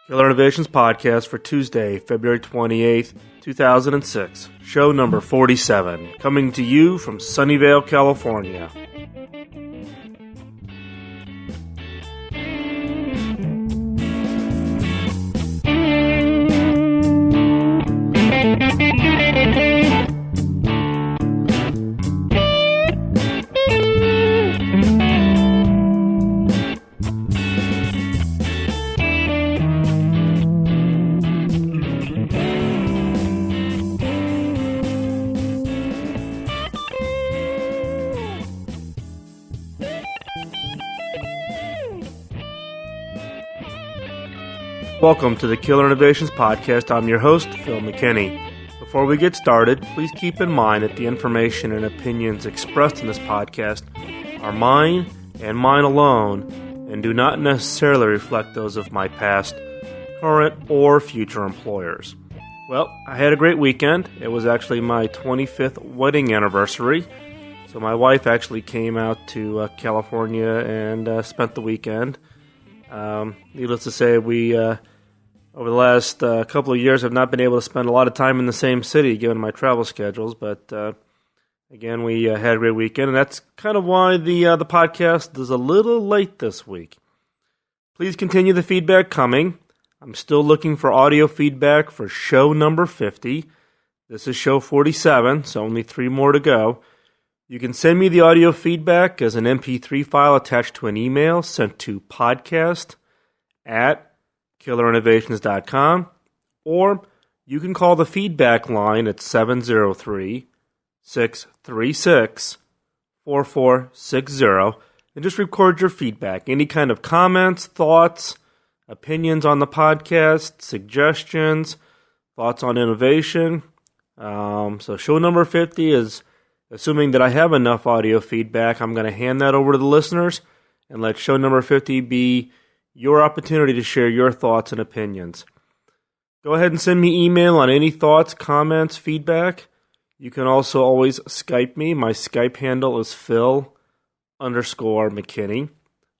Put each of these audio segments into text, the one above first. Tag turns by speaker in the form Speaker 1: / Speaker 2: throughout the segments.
Speaker 1: Killer Innovations Podcast for Tuesday, February 28th, 2006. Show number 47, coming to you from Sunnyvale, California. Welcome to the Killer Innovations Podcast. I'm your host, Phil McKinney. Before we get started, please keep in mind that the information and opinions expressed in this podcast are mine and mine alone and do not necessarily reflect those of my past, current, or future employers. Well, I had a great weekend. It was actually my 25th wedding anniversary. So my wife actually came out to California and spent the weekend. Needless to say, we over the last couple of years have not been able to spend a lot of time in the same city given my travel schedules, but again, we had a great weekend, and that's kind of why the podcast is a little late this week. Please continue the feedback coming. I'm still looking for audio feedback for show number 50. This is show 47, so only 3 more to go. You can send me the audio feedback as an MP3 file attached to an email sent to podcast@killerinnovations.com, or you can call the feedback line at 703-636-4460 and just record your feedback. Any kind of comments, thoughts, opinions on the podcast, suggestions, thoughts on innovation. So show number 50 is, assuming that I have enough audio feedback, I'm going to hand that over to the listeners and let show number 50 be your opportunity to share your thoughts and opinions. Go ahead and send me email on any thoughts, comments, feedback. You can also always Skype me. My Skype handle is Phil_McKinney.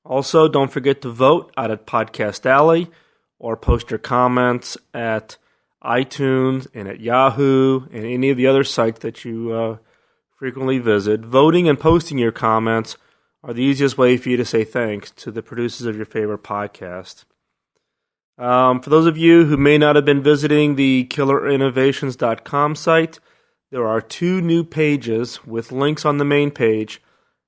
Speaker 1: Also, don't forget to vote out at Podcast Alley or post your comments at iTunes and at Yahoo and any of the other sites that you frequently visit. Voting and posting your comments are the easiest way for you to say thanks to the producers of your favorite podcast. For those of you who may not have been visiting the killerinnovations.com site, there are 2 new pages with links on the main page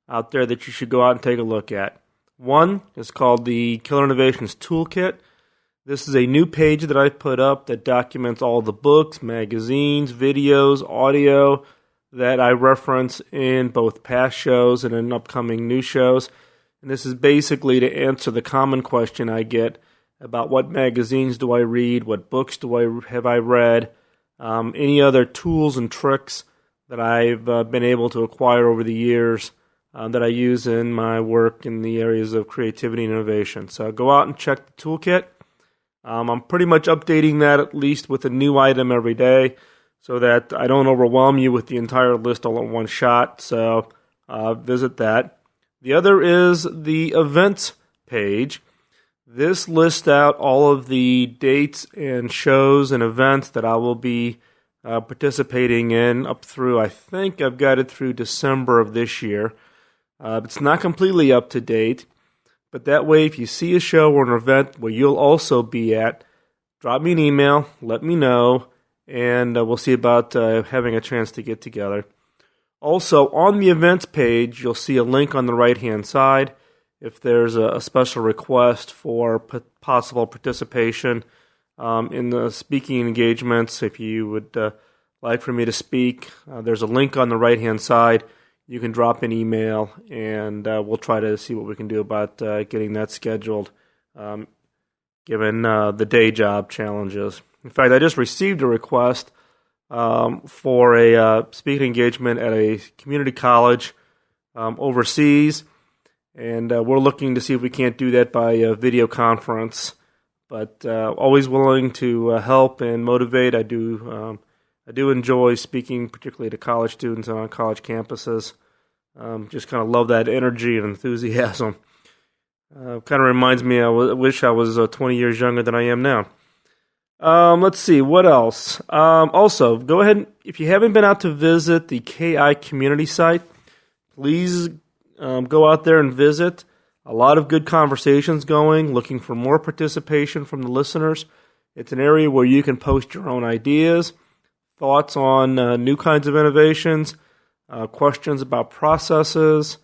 Speaker 1: out there that you should go out and take a look at. One is called the Killer Innovations Toolkit. This is a new page that I've put up that documents all the books, magazines, videos, audio that I reference in both past shows and in upcoming new shows. And this is basically to answer the common question I get about what magazines do I read, what books have I read, any other tools and tricks that I've been able to acquire over the years that I use in my work in the areas of creativity and innovation. So go out and check the toolkit. I'm pretty much updating that at least with a new item every day, so that I don't overwhelm you with the entire list all in one shot. So visit that. The other is the events page. This lists out all of the dates and shows and events that I will be participating in up through, I think I've got it through December of this year. It's not completely up to date, but that way if you see a show or an event where you'll also be at, drop me an email, let me know, and we'll see about having a chance to get together. Also, on the events page, you'll see a link on the right-hand side if there's a special request for possible participation in the speaking engagements. If you would like for me to speak, there's a link on the right-hand side. You can drop an email, and we'll try to see what we can do about getting that scheduled, given the day job challenges. In fact, I just received a request for a speaking engagement at a community college overseas, and we're looking to see if we can't do that by video conference. But always willing to help and motivate. I do enjoy speaking, particularly to college students and on college campuses. Just kind of love that energy and enthusiasm. Kind of reminds me, I wish I was 20 years younger than I am now. Let's see, what else? Also, go ahead, if you haven't been out to visit the KI community site, please go out there and visit. A lot of good conversations going, looking for more participation from the listeners. It's an area where you can post your own ideas, thoughts on new kinds of innovations, questions about processes,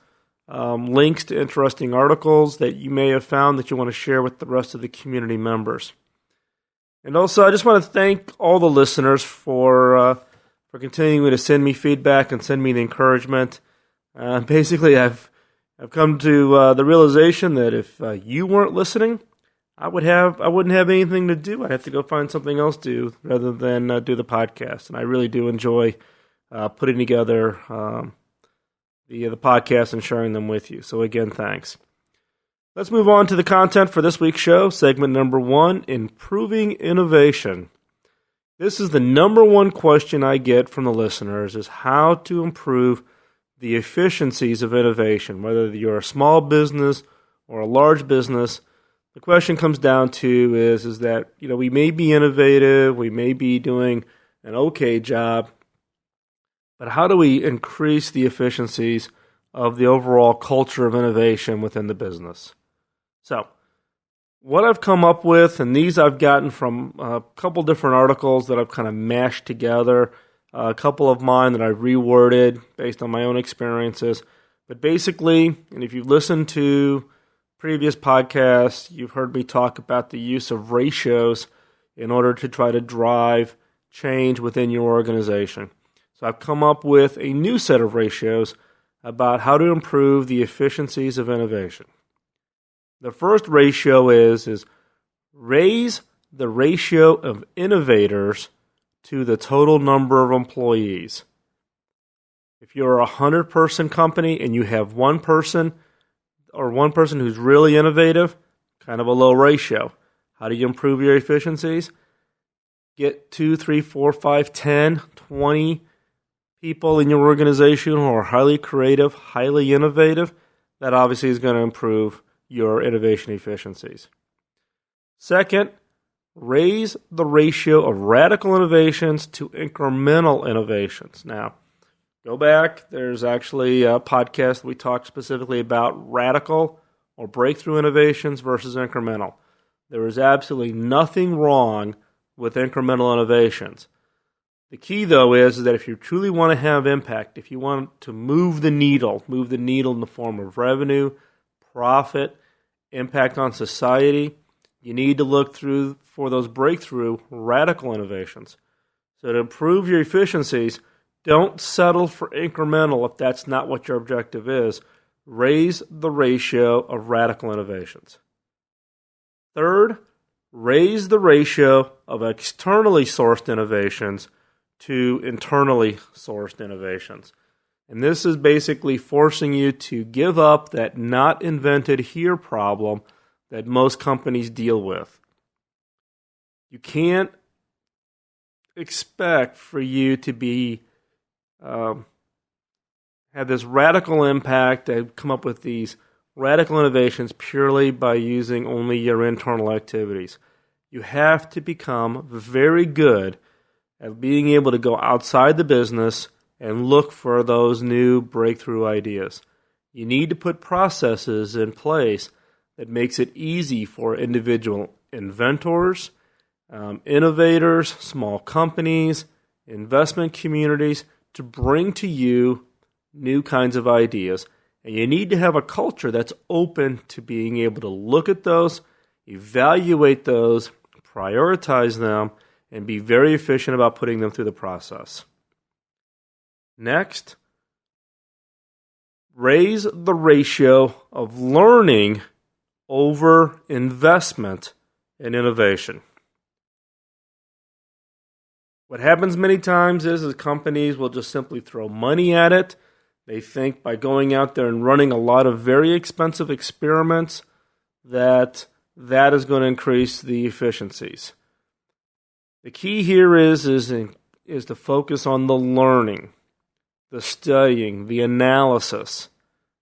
Speaker 1: links to interesting articles that you may have found that you want to share with the rest of the community members. And also, I just want to thank all the listeners for continuing to send me feedback and send me the encouragement. Basically, I've come to the realization that if you weren't listening, I wouldn't have anything to do. I'd have to go find something else to do rather than do the podcast. And I really do enjoy putting together the podcast and sharing them with you. So again, thanks. Let's move on to the content for this week's show. Segment number 1, Improving Innovation. This is the number one question I get from the listeners, is how to improve the efficiencies of innovation. Whether you're a small business or a large business, the question comes down to is that, we may be innovative, we may be doing an okay job, but how do we increase the efficiencies of the overall culture of innovation within the business? So, what I've come up with, and these I've gotten from a couple different articles that I've kind of mashed together, a couple of mine that I've reworded based on my own experiences. But basically, and if you've listened to previous podcasts, you've heard me talk about the use of ratios in order to try to drive change within your organization. So I've come up with a new set of ratios about how to improve the efficiencies of innovation. The first ratio is raise the ratio of innovators to the total number of employees. If you're a 100-person company and you have one person who's really innovative, kind of a low ratio. How do you improve your efficiencies? Get 2, 3, 4, 5, 10, 20 people in your organization who are highly creative, highly innovative. That obviously is going to improve your innovation efficiencies. Second, raise the ratio of radical innovations to incremental innovations. Now, go back. There's actually a podcast we talked specifically about radical or breakthrough innovations versus incremental. There is absolutely nothing wrong with incremental innovations. The key, though, is that if you truly want to have impact, if you want to move the needle in the form of revenue, profit, impact on society, you need to look for those breakthrough radical innovations. So to improve your efficiencies, don't settle for incremental if that's not what your objective is. Raise the ratio of radical innovations. Third, raise the ratio of externally sourced innovations to internally sourced innovations. And this is basically forcing you to give up that not invented here problem that most companies deal with. You can't expect for you to be have this radical impact and come up with these radical innovations purely by using only your internal activities. You have to become very good at being able to go outside the business and look for those new breakthrough ideas. You need to put processes in place that makes it easy for individual inventors, innovators, small companies, investment communities to bring to you new kinds of ideas. And you need to have a culture that's open to being able to look at those, evaluate those, prioritize them, and be very efficient about putting them through the process. Next, raise the ratio of learning over investment in innovation. What happens many times is companies will just simply throw money at it. They think by going out there and running a lot of very expensive experiments that is going to increase the efficiencies. The key here is to focus on the learning, the studying, the analysis,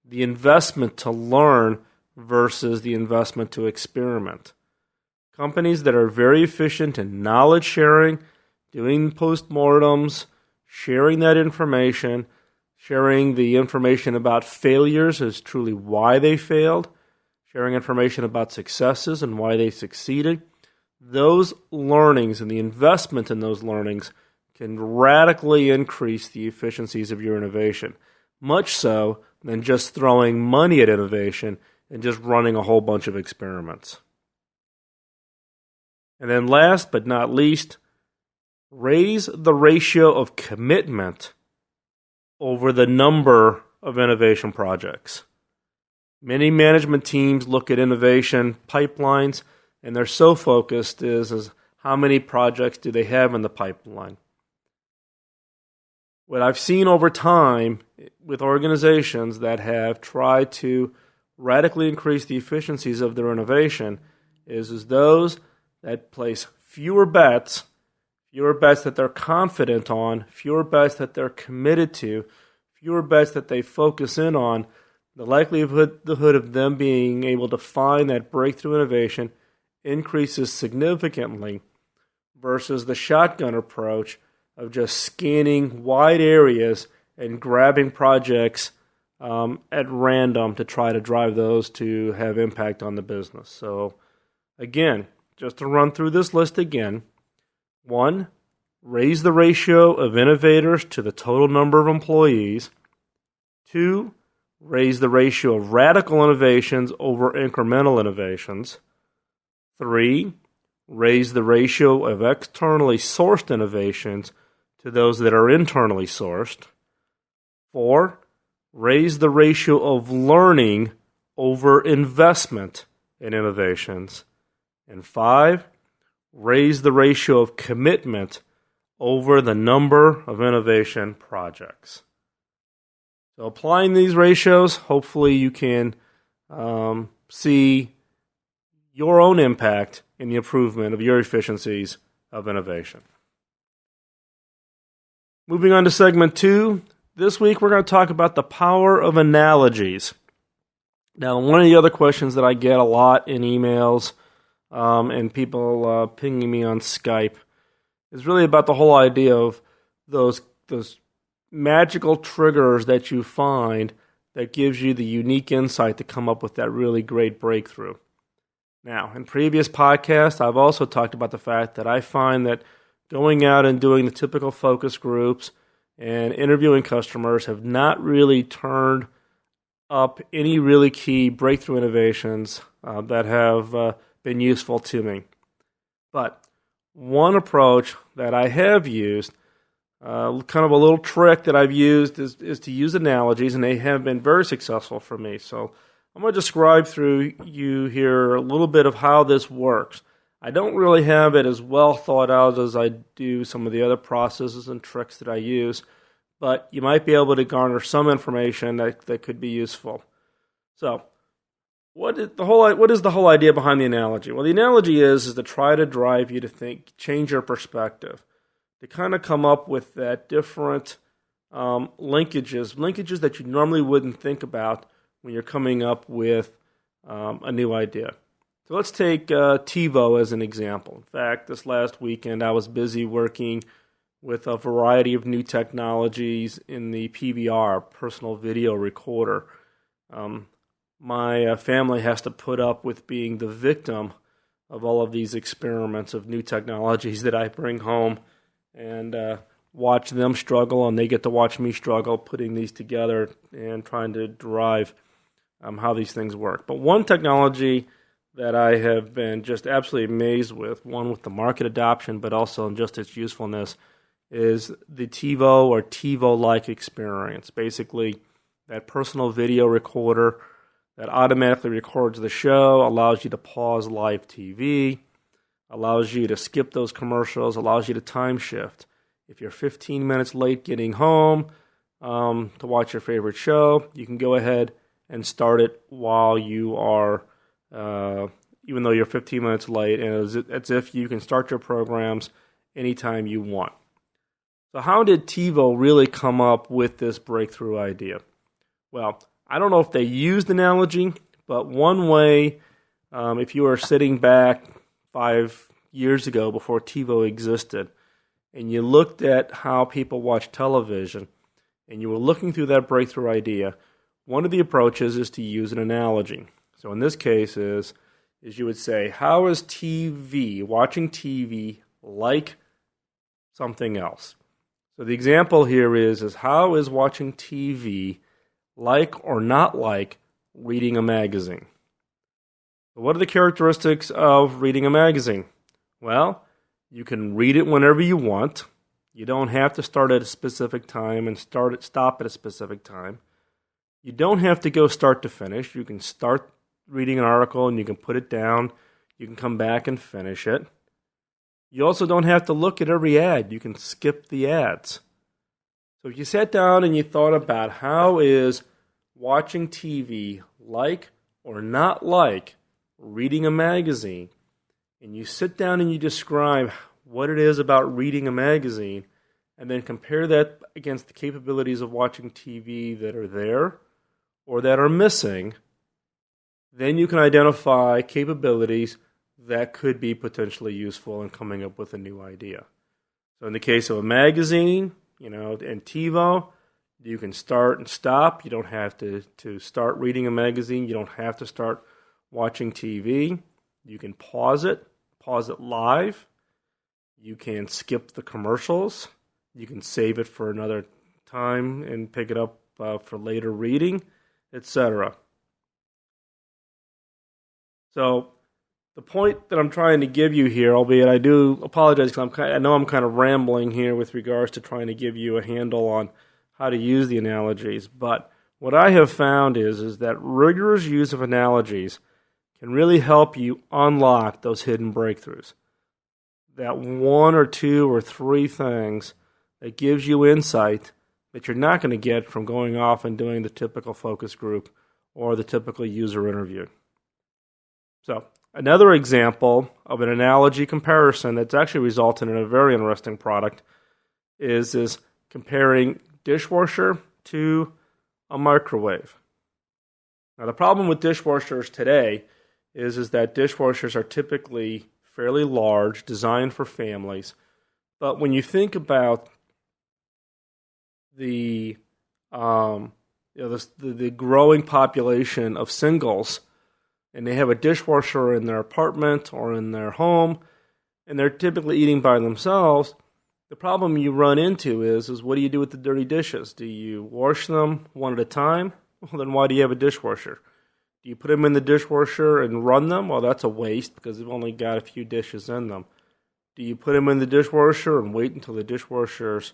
Speaker 1: the investment to learn versus the investment to experiment. Companies that are very efficient in knowledge sharing, doing postmortems, sharing that information, sharing the information about failures as truly why they failed, sharing information about successes and why they succeeded. Those learnings and the investment in those learnings can radically increase the efficiencies of your innovation, much so than just throwing money at innovation and just running a whole bunch of experiments. And then last but not least, raise the ratio of commitment over the number of innovation projects. Many management teams look at innovation pipelines, and they're so focused is how many projects do they have in the pipeline. What I've seen over time with organizations that have tried to radically increase the efficiencies of their innovation is those that place fewer bets that they're confident on, fewer bets that they're committed to, fewer bets that they focus in on, the likelihood of them being able to find that breakthrough innovation increases significantly versus the shotgun approach of just scanning wide areas and grabbing projects at random to try to drive those to have impact on the business. So again, just to run through this list again, 1, raise the ratio of innovators to the total number of employees. 2, raise the ratio of radical innovations over incremental innovations. 3, raise the ratio of externally sourced innovations to those that are internally sourced. 4, raise the ratio of learning over investment in innovations. And 5, raise the ratio of commitment over the number of innovation projects. So applying these ratios, hopefully you can see your own impact in the improvement of your efficiencies of innovation. Moving on to segment 2, this week we're going to talk about the power of analogies. Now, one of the other questions that I get a lot in emails and people pinging me on Skype is really about the whole idea of those magical triggers that you find that gives you the unique insight to come up with that really great breakthrough. Now, in previous podcasts, I've also talked about the fact that I find that going out and doing the typical focus groups and interviewing customers have not really turned up any really key breakthrough innovations that have been useful to me. But one approach that I have used, kind of a little trick that I've used is to use analogies, and they have been very successful for me. So I'm going to describe through you here a little bit of how this works. I don't really have it as well thought out as I do some of the other processes and tricks that I use, but you might be able to garner some information that could be useful. So what is the whole idea behind the analogy? Well, the analogy is to try to drive you to think, change your perspective, to kind of come up with that different linkages that you normally wouldn't think about when you're coming up with a new idea. So let's take TiVo as an example. In fact, this last weekend I was busy working with a variety of new technologies in the PVR, personal video recorder. My family has to put up with being the victim of all of these experiments of new technologies that I bring home and watch them struggle, and they get to watch me struggle putting these together and trying to derive how these things work. But one technology that I have been just absolutely amazed with, one with the market adoption, but also in just its usefulness, is the TiVo or TiVo-like experience. Basically, that personal video recorder that automatically records the show, allows you to pause live TV, allows you to skip those commercials, allows you to time shift. If you're 15 minutes late getting home to watch your favorite show, you can go ahead and start it while you are, even though you're 15 minutes late, and it's if you can start your programs anytime you want. So how did TiVo really come up with this breakthrough idea? Well, I don't know if they used analogy, But one way, if you were sitting back 5 years ago before TiVo existed, and you looked at how people watch television, and you were looking through that breakthrough idea, one of the approaches is to use an analogy. So in this case is you would say, how is watching TV like something else? So the example here is how is watching TV like or not like reading a magazine? What are the characteristics of reading a magazine? Well, you can read it whenever you want. You don't have to start at a specific time and stop at a specific time. You don't have to go start to finish. You can start reading an article and you can put it down. You can come back and finish it. You also don't have to look at every ad. You can skip the ads. So if you sat down and you thought about how is watching TV like or not like reading a magazine, and you sit down and you describe what it is about reading a magazine, and then compare that against the capabilities of watching TV that are there or that are missing, then you can identify capabilities that could be potentially useful in coming up with a new idea. So in the case of a magazine, and TiVo, you can start and stop. You don't have to start reading a magazine. You don't have to start watching TV. You can pause it live. You can skip the commercials. You can save it for another time and pick it up for later reading, etc. So the point that I'm trying to give you here, albeit I do apologize because I know I'm kind of rambling here with regards to trying to give you a handle on how to use the analogies, but what I have found is that rigorous use of analogies can really help you unlock those hidden breakthroughs. That one or two or three things that gives you insight that you're not going to get from going off and doing the typical focus group or the typical user interview. So, another example of an analogy comparison that's actually resulted in a very interesting product is comparing dishwasher to a microwave. Now, the problem with dishwashers today is that dishwashers are typically fairly large, designed for families. But when you think about the growing population of singles, and they have a dishwasher in their apartment or in their home, and they're typically eating by themselves, the problem you run into is what do you do with the dirty dishes? Do you wash them one at a time? Well, then why do you have a dishwasher? Do you put them in the dishwasher and run them? Well, that's a waste because they've only got a few dishes in them. Do you put them in the dishwasher and wait until the dishwasher's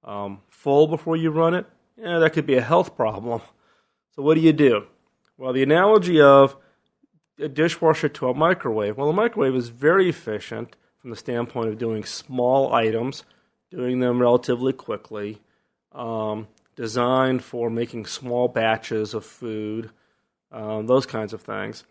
Speaker 1: full before you run it? Yeah, that could be a health problem. So what do? Well, the analogy of a dishwasher to a microwave. Well, a microwave is very efficient from the standpoint of doing small items, doing them relatively quickly, designed for making small batches of food, those kinds of things.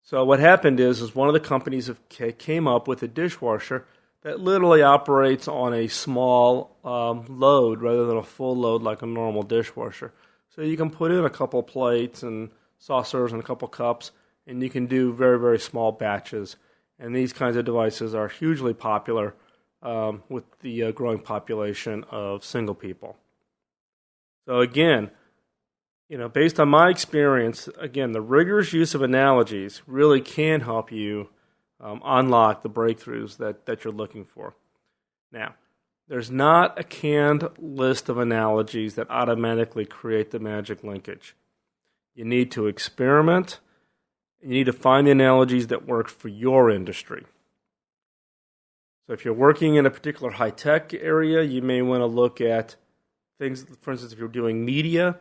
Speaker 1: So what happened is one of the companies came up with a dishwasher that literally operates on a small load rather than a full load like a normal dishwasher. So you can put in a couple plates and saucers and a couple cups, and you can do very, very small batches. And these kinds of devices are hugely popular with the growing population of single people. So again, based on my experience, again, the rigorous use of analogies really can help you unlock the breakthroughs that you're looking for. Now, there's not a canned list of analogies that automatically create the magic linkage. You need to experiment. You need to find the analogies that work for your industry. So if you're working in a particular high-tech area, you may want to look at things, for instance, if you're doing media,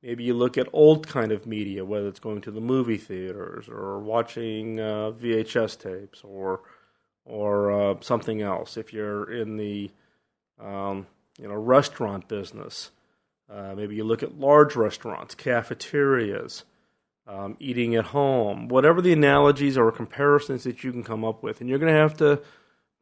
Speaker 1: maybe you look at old kind of media, whether it's going to the movie theaters or watching VHS tapes or something else. If you're in the restaurant business, maybe you look at large restaurants, cafeterias, eating at home, whatever the analogies or comparisons that you can come up with. And you're going to have to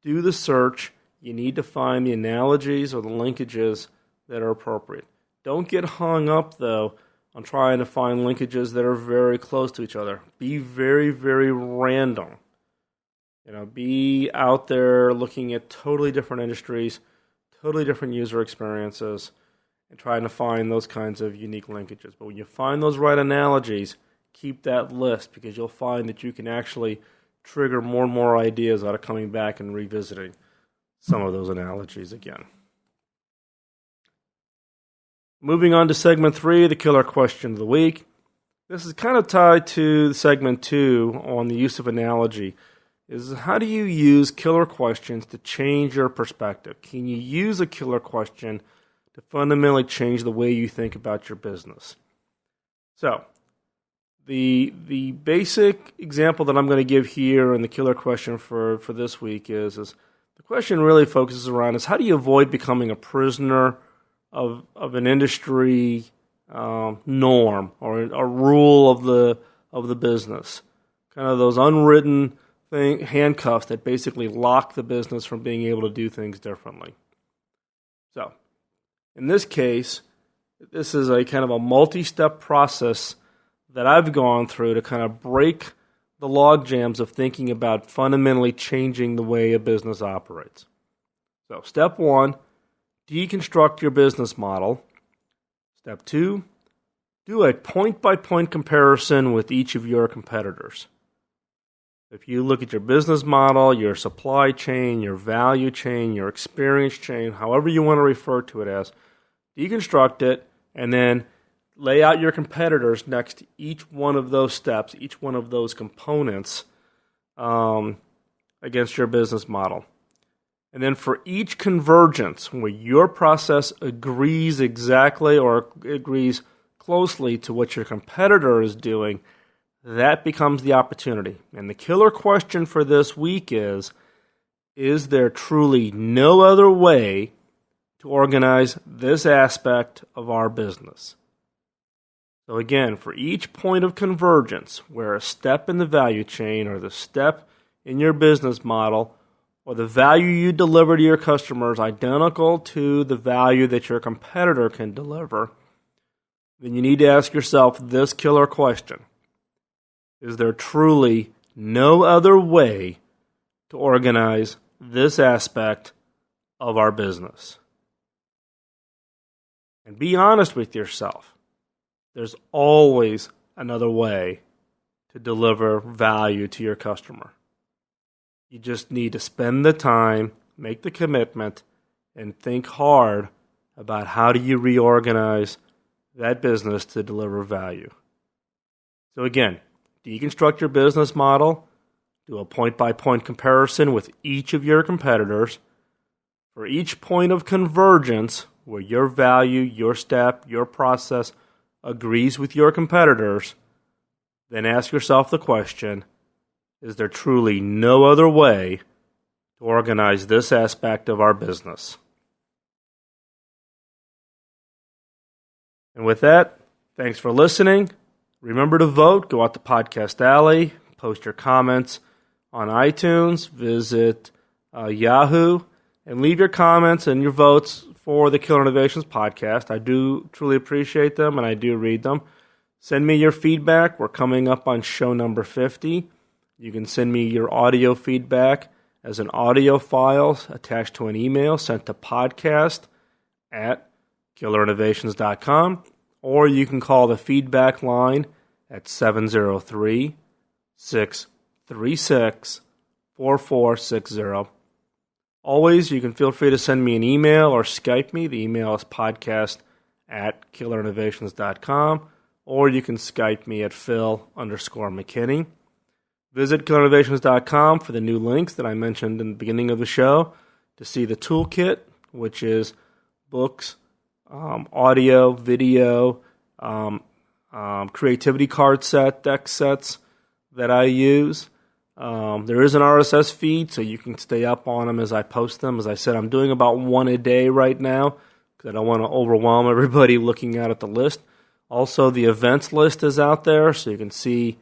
Speaker 1: do the search. You need to find the analogies or the linkages that are appropriate. Don't get hung up, though, on trying to find linkages that are very close to each other. Be very, very random. Be out there looking at totally different industries, totally different user experiences, and trying to find those kinds of unique linkages. But when you find those right analogies, keep that list, because you'll find that you can actually trigger more and more ideas out of coming back and revisiting some of those analogies again. Moving on to segment 3, the killer question of the week. This is kind of tied to segment 2 on the use of analogy. Is how do you use killer questions to change your perspective? Can you use a killer question to fundamentally change the way you think about your business? So, the basic example that I'm going to give here in the killer question for this week is the question really focuses around is how do you avoid becoming a prisoner of an industry norm or a rule of the business, kind of those unwritten handcuffs that basically lock the business from being able to do things differently. So, in this case, this is a kind of a multi-step process that I've gone through to kind of break the log jams of thinking about fundamentally changing the way a business operates. So, step 1, deconstruct your business model. Step 2, do a point-by-point comparison with each of your competitors. If you look at your business model, your supply chain, your value chain, your experience chain, however you want to refer to it as, deconstruct it and then lay out your competitors next to each one of those steps, each one of those components against your business model. And then for each convergence where your process agrees exactly or agrees closely to what your competitor is doing, that becomes the opportunity. And the killer question for this week is there truly no other way to organize this aspect of our business? So again, for each point of convergence, where a step in the value chain or the step in your business model or the value you deliver to your customers identical to the value that your competitor can deliver, then you need to ask yourself this killer question. Is there truly no other way to organize this aspect of our business? And be honest with yourself. There's always another way to deliver value to your customer. You just need to spend the time, make the commitment, and think hard about how do you reorganize that business to deliver value. So again, deconstruct your business model, do a point-by-point comparison with each of your competitors. For each point of convergence where your value, your step, your process agrees with your competitors, then ask yourself the question, is there truly no other way to organize this aspect of our business? And with that, thanks for listening. Remember to vote. Go out to Podcast Alley. Post your comments on iTunes. Visit Yahoo. And leave your comments and your votes for the Killer Innovations podcast. I do truly appreciate them, and I do read them. Send me your feedback. We're coming up on show number 50. You can send me your audio feedback as an audio file attached to an email sent to podcast@killerinnovations.com. Or you can call the feedback line at 703-636-4460. Always, you can feel free to send me an email or Skype me. The email is podcast@killerinnovations.com. Or you can Skype me at Phil_McKinney. Visit killerinnovations.com for the new links that I mentioned in the beginning of the show to see the toolkit, which is books, audio, video, creativity card set, deck sets that I use. There is an RSS feed, so you can stay up on them as I post them. As I said, I'm doing about one a day right now because I don't want to overwhelm everybody looking out at the list. Also, the events list is out there, so you can see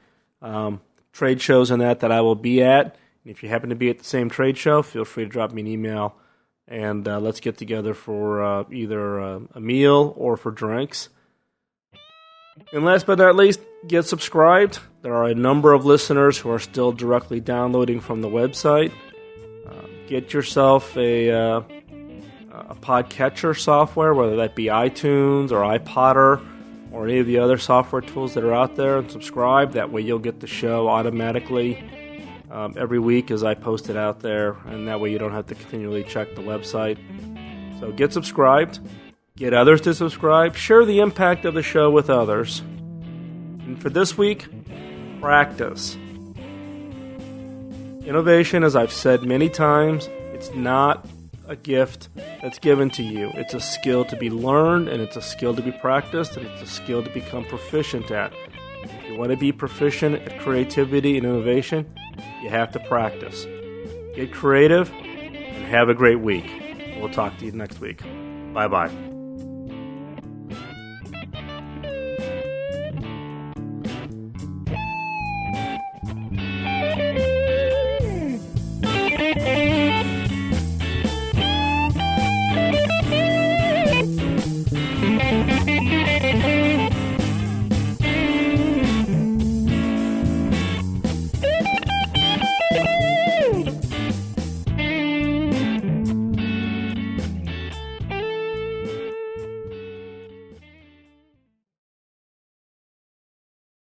Speaker 1: trade shows and that I will be at. And if you happen to be at the same trade show, feel free to drop me an email, and let's get together for either a meal or for drinks. And last but not least, get subscribed. There are a number of listeners who are still directly downloading from the website. Get yourself a podcatcher software, whether that be iTunes or iPodder or any of the other software tools that are out there, and subscribe. That way you'll get the show automatically every week as I post it out there, and that way you don't have to continually check the website. So get subscribed. Get others to subscribe. Share the impact of the show with others. And for this week, practice. Innovation, as I've said many times, it's not a gift that's given to you. It's a skill to be learned, and it's a skill to be practiced, and it's a skill to become proficient at. If you want to be proficient at creativity and innovation, you have to practice. Get creative, and have a great week. We'll talk to you next week. Bye-bye.